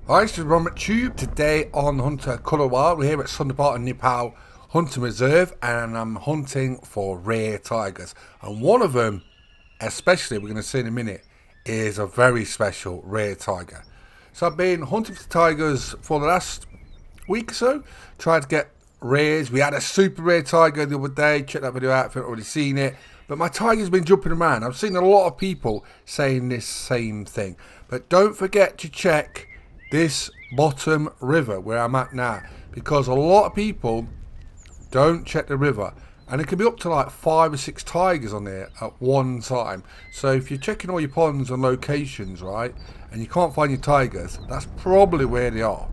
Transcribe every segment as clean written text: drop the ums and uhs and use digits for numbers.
Hi, this is Robert Tube. Today on Hunter Colour Wild, we're here at Sundarpatan Nepal Hunting Reserve and I'm hunting for rare tigers. And one of them, especially, we're going to see in a minute, is a very special rare tiger. So I've been hunting for tigers for the last week or so, trying to get rares. We had a super rare tiger the other day. Check that video out if you've already seen it. But my tiger's been jumping around. I've seen a lot of people saying this same thing. But don't forget to check this bottom river where I'm at now, because a lot of people don't check the river and it can be up to like 5 or 6 tigers on there at one time. So if you're checking all your ponds and locations, right, and you can't find your tigers, that's probably where they are.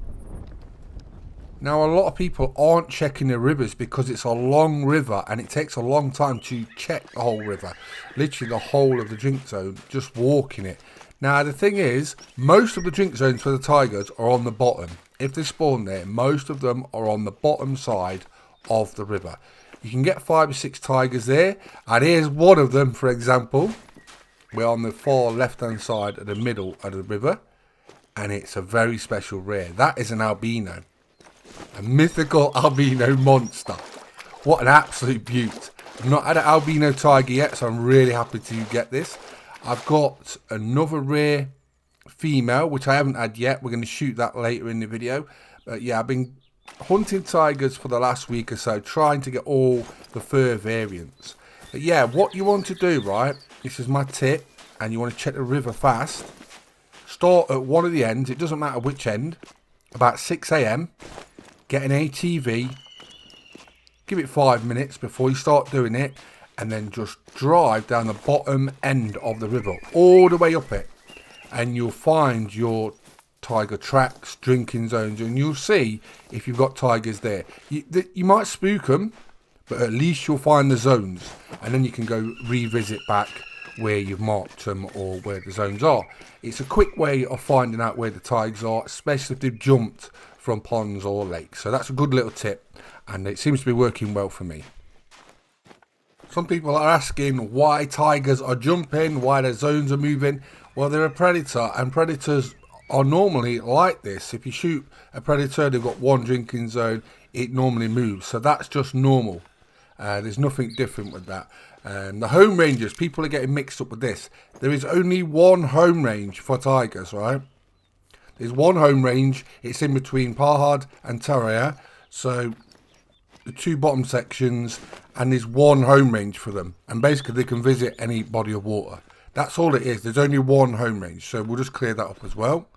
Now a lot of people aren't checking the rivers because it's a long river and it takes a long time to check the whole river, literally the whole of the drink zone, just walking it. Now the thing is, most of the drink zones for the tigers are on the bottom. If they spawn there, most of them are on the bottom side of the river. You can get 5 or 6 tigers there, and here's one of them, for example. We're on the far left hand side of the middle of the river, and it's a very special rare. That is an albino, a mythical albino monster. What an absolute beaut. I've not had an albino tiger yet, so I'm really happy to get this. I've got another rare female, which I haven't had yet. We're going to shoot that later in the video. But yeah, I've been hunting tigers for the last week or so, trying to get all the fur variants. But yeah, what you want to do, right, this is my tip, and you want to check the river fast. Start at one of the ends, it doesn't matter which end, about 6 AM. Get an ATV, give it 5 minutes before you start doing it, and then just drive down the bottom end of the river, all the way up it. And you'll find your tiger tracks, drinking zones, and you'll see if you've got tigers there. You might spook them, but at least you'll find the zones. And then you can go revisit back where you've marked them or where the zones are. It's a quick way of finding out where the tigers are, especially if they've jumped from ponds or lakes. So that's a good little tip, and it seems to be working well for me. Some people are asking why tigers are jumping, why their zones are moving. Well, they're a predator, and predators are normally like this. If you shoot a predator, they've got one drinking zone, it normally moves. So that's just normal. There's nothing different with that. The home ranges, people are getting mixed up with this. There is only one home range for tigers, right? There's one home range. It's in between Pahad and Taraya. So the two bottom sections, and there's one home range for them, and basically they can visit any body of water. That's all it is. There's only one home range, so we'll just clear that up as well.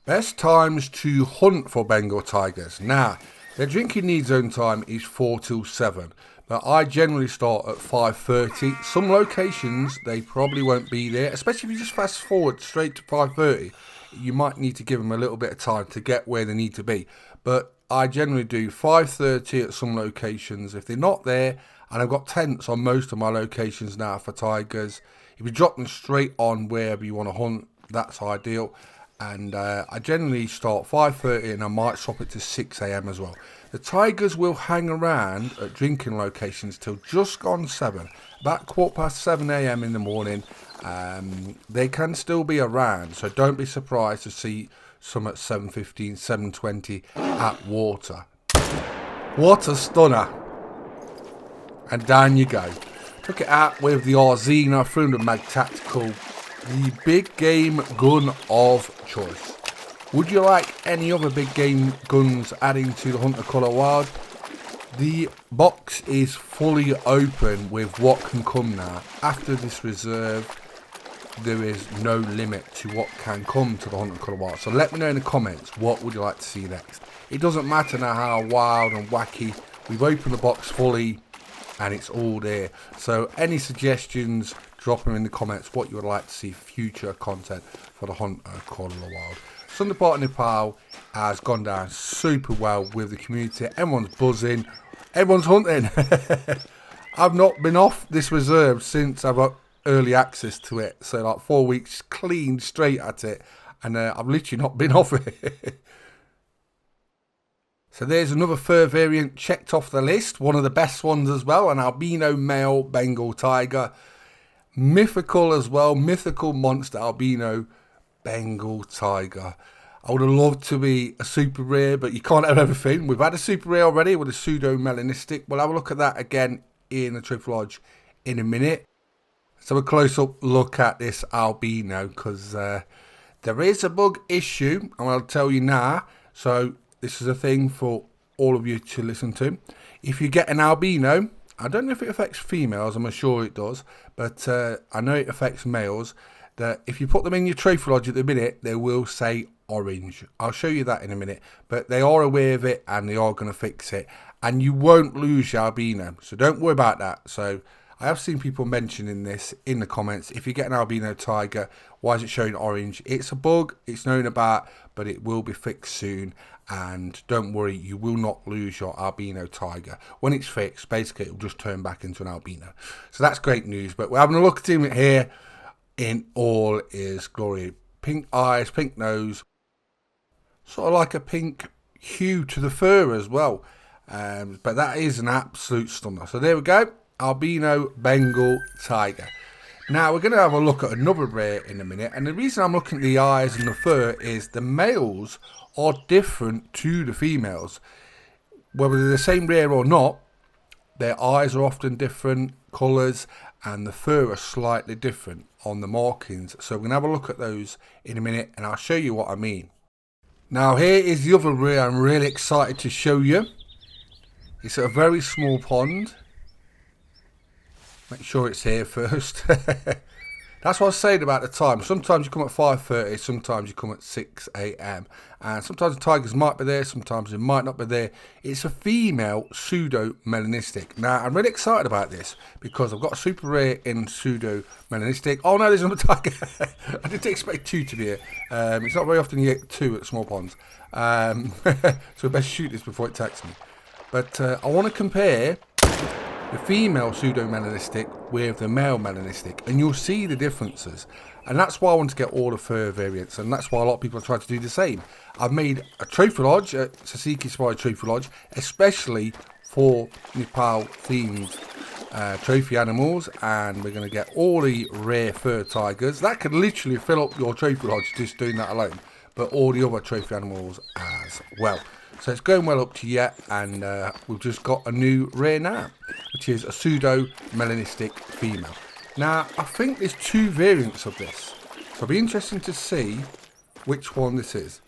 Best times to hunt for Bengal tigers. Now, their drinking need zone time is 4 till 7, but I generally start at 5:30. Some locations they probably won't be there, especially if you just fast forward straight to 5:30. You might need to give them a little bit of time to get where they need to be, but I generally do 5:30 at some locations. If they're not there, and I've got tents on most of my locations now for tigers, if you drop them straight on wherever you want to hunt, that's ideal. And I generally start 5:30, and I might swap it to 6 AM as well. The tigers will hang around at drinking locations till just gone 7, about 7:15 AM in the morning. They can still be around, so don't be surprised to see some at 7:15, 7:20 at water. What a stunner. And down you go. Took it out with the Arzina 300 Mag Tactical, the big game gun of choice. Would you like any other big game guns adding to the Hunter Colour Wild? The box is fully open with what can come now. After this reserve, there is no limit to what can come to the Hunter Colour Wild. So let me know in the comments, what would you like to see next? It doesn't matter now how wild and wacky. We've opened the box fully and it's all there. So any suggestions, drop them in the comments what you would like to see future content for the Hunter Colour Wild. Sundarpatan Nepal has gone down super well with the community. Everyone's buzzing. Everyone's hunting. I've not been off this reserve since I've got early access to it. So like 4 weeks clean straight at it. And I've literally not been off it. So there's another fur variant checked off the list. One of the best ones as well. An albino male Bengal tiger. Mythical as well. Mythical monster albino Bengal tiger. I would have loved to be a super rare, but you can't have everything. We've had a super rare already with a pseudo melanistic. We'll have a look at that again in the Trophy Lodge in a minute. So a close-up look at this albino, because there is a bug issue, and I'll tell you now. So this is a thing for all of you to listen to. If you get an albino, I don't know if it affects females, I'm sure it does, but I know it affects males, that if you put them in your Trophy Lodge at the minute, they will say orange. I'll show you that in a minute, but they are aware of it and they are going to fix it, and you won't lose your albino, so don't worry about that. So I have seen people mentioning this in the comments. If you get an albino tiger, why is it showing orange? It's a bug, it's known about, but it will be fixed soon. And don't worry, you will not lose your albino tiger. When it's fixed, basically it will just turn back into an albino. So that's great news. But we're having a look at him here in all his glory. Pink eyes, pink nose, sort of like a pink hue to the fur as well. But that is an absolute stunner. So there we go. Albino Bengal tiger. Now we're going to have a look at another rare in a minute, and the reason I'm looking at the eyes and the fur is the males are different to the females. Whether they're the same rare or not, their eyes are often different colours, and the fur are slightly different on the markings. So we're going to have a look at those in a minute, and I'll show you what I mean. Now here is the other rare I'm really excited to show you. It's at a very small pond. Make sure it's here first. That's what I was saying about the time. Sometimes you come at 5:30, sometimes you come at 6 AM. And sometimes the tigers might be there, sometimes they might not be there. It's a female pseudo melanistic. Now, I'm really excited about this because I've got a super rare in pseudo melanistic. Oh no, there's another tiger. I didn't expect two to be here. It's not very often you get two at small ponds. So I best shoot this before it attacks me. But I want to compare the female pseudo-melanistic with the male melanistic, and you'll see the differences. And that's why I want to get all the fur variants, and that's why a lot of people are trying to do the same. I've made a Trophy Lodge, a Sasiki Spy Trophy Lodge, especially for Nepal themed trophy animals, and we're going to get all the rare fur tigers. That could literally fill up your Trophy Lodge just doing that alone, but all the other trophy animals as well. So it's going well up to yet, and we've just got a new rare now, which is a pseudo melanistic female. Now I think there's two variants of this, so it'll be interesting to see which one this is.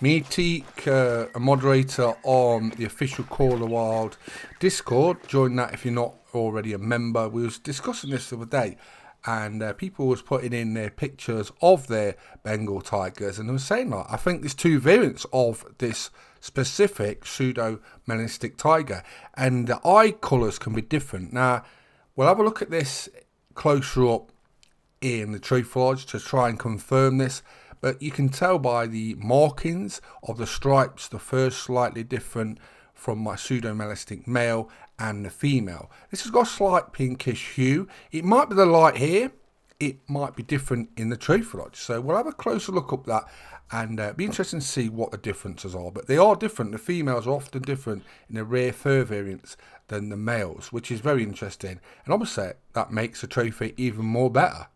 Me, Teak, a moderator on the official Call of the Wild Discord. Join that if you're not already a member. We was discussing this the other day, and people was putting in their pictures of their Bengal tigers, and they were saying, like, I think there's two variants of this specific pseudo melanistic tiger, and the eye colours can be different. Now we'll have a look at this closer up in the Trophy Lodge to try and confirm this, but you can tell by the markings of the stripes the fur's slightly different from my pseudo melanistic male and the female. This has got a slight pinkish hue. It might be the light here, it might be different in the Trophy Lodge. So we'll have a closer look up that, and be interesting to see what the differences are. But they are different. The females are often different in the rare fur variants than the males, which is very interesting. And obviously that makes the trophy even more better.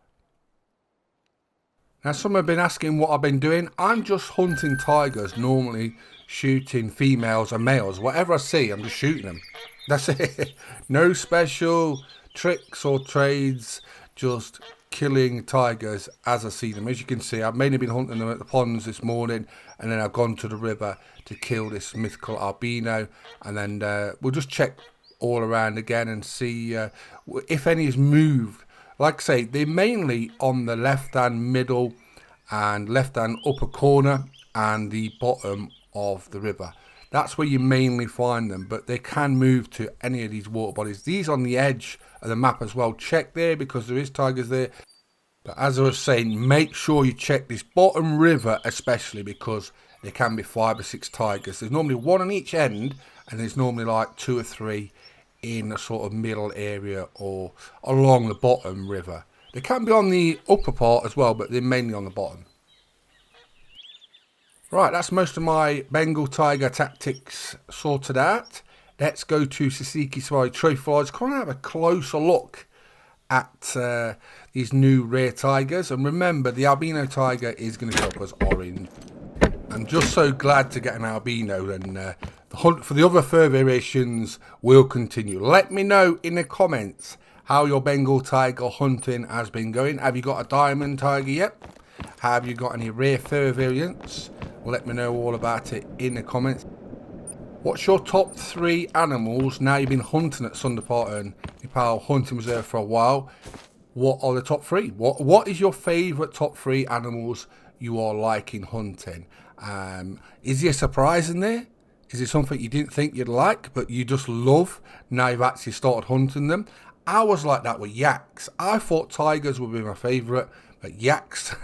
Now some have been asking what I've been doing. I'm just hunting tigers, normally shooting females and males. Whatever I see, I'm just shooting them. That's it. No special tricks or trades, just killing tigers as I see them. As you can see, I've mainly been hunting them at the ponds this morning, and then I've gone to the river to kill this mythical albino, and then we'll just check all around again and see if any is moved. Like I say, they're mainly on the left hand middle and left hand upper corner and the bottom of the river. That's where you mainly find them, but they can move to any of these water bodies. These on the edge of the map as well. Check there because there is tigers there. But as I was saying, make sure you check this bottom river especially, because there can be 5 or 6 tigers. There's normally one on each end, and there's normally like 2 or 3 in a sort of middle area or along the bottom river. They can be on the upper part as well, but they're mainly on the bottom. Right, that's most of my Bengal tiger tactics sorted out. Let's go to Sasiki Spy Trophy Lodge. Come and have a closer look at these new rare tigers. And remember, the albino tiger is going to show up as orange. I'm just so glad to get an albino, and the hunt for the other fur variations will continue. Let me know in the comments how your Bengal tiger hunting has been going. Have you got a diamond tiger yet? Have you got any rare fur variants? Let me know all about it in the comments. What's your top 3 animals now you've been hunting at Sundarpatan Nepal Hunting Reserve for a while? What are the top 3? What is your favourite top 3 animals you are liking hunting? Is there a surprise in there? Is it something you didn't think you'd like, but you just love now you've actually started hunting them? I was like that with yaks. I thought tigers would be my favourite, but yaks,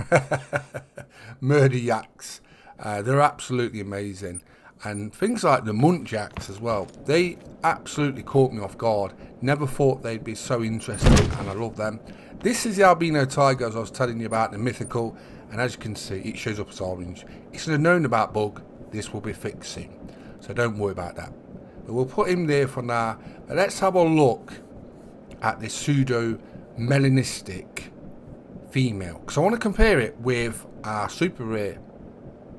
murder yaks, they're absolutely amazing. And things like the muntjaks as well, they absolutely caught me off guard. Never thought they'd be so interesting, and I love them. This is the albino tiger, as I was telling you about, the mythical, and as you can see, it shows up as orange. It's a known about bug. This will be fixed soon, so don't worry about that. But we'll put him there for now. But let's have a look at this pseudo melanistic female, because I want to compare it with our super rare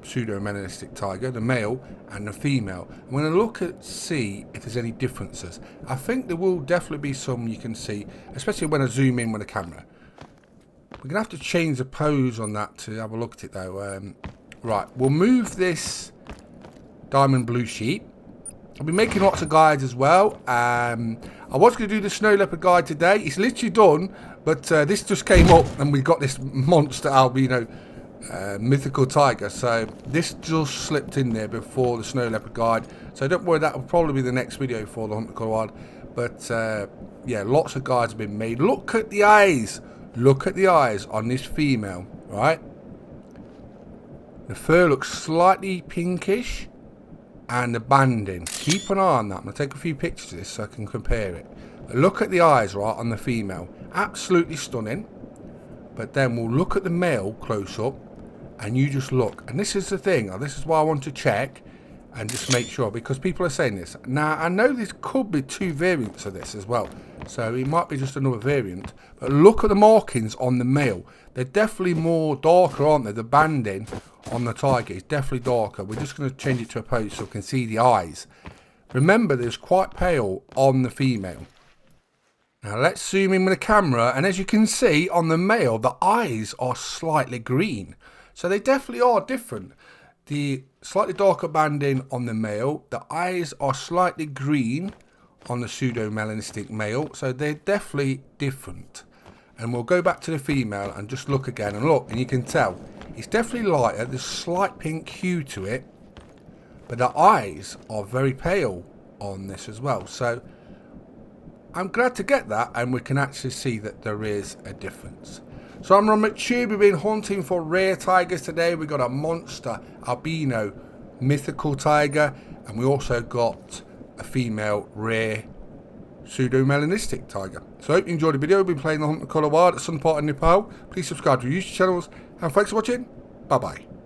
pseudo melanistic tiger, the male, and the female. I'm going to look at see if there's any differences. I think there will definitely be some you can see, especially when I zoom in with the camera. We're going to have to change the pose on that to have a look at it though. Right, we'll move this diamond blue sheep. I'll be making lots of guides as well. I was going to do the snow leopard guide today. It's literally done, but this just came up and we got this monster albino mythical tiger, so this just slipped in there before the snow leopard guide, so don't worry, that will probably be the next video for the Hunter Colorado. But yeah, lots of guides have been made. Look at the eyes, look at the eyes on this female, right? The fur looks slightly pinkish, and the banding, keep an eye on that. I'm going to take a few pictures of this so I can compare it. But look at the eyes right on the female, absolutely stunning. But then we'll look at the male close up, and you just look, and this is the thing, this is why I want to check and just make sure, because people are saying this. Now I know this could be 2 variants of this as well, so it might be just another variant, but look at the markings on the male. They're definitely more darker, aren't they? The banding on the tiger is definitely darker. We're just going to change it to a pose so we can see the eyes. Remember, there's quite pale on the female. Now let's zoom in with the camera, and as you can see on the male, the eyes are slightly green. So they definitely are different. The slightly darker banding on the male, the eyes are slightly green on the pseudo melanistic male, so they're definitely different. And we'll go back to the female and just look again, and look, and you can tell it's definitely lighter. There's slight pink hue to it, but the eyes are very pale on this as well. So I'm glad to get that, and we can actually see that there is a difference. So I'm on McTube. We've been hunting for rare tigers today. We got a monster albino mythical tiger, and we also got a female rare pseudo melanistic tiger. So I hope you enjoyed the video. We've been playing the Hunter Colorado at Sundarpatan Nepal. Please subscribe to our YouTube channels, and thanks for watching. Bye bye.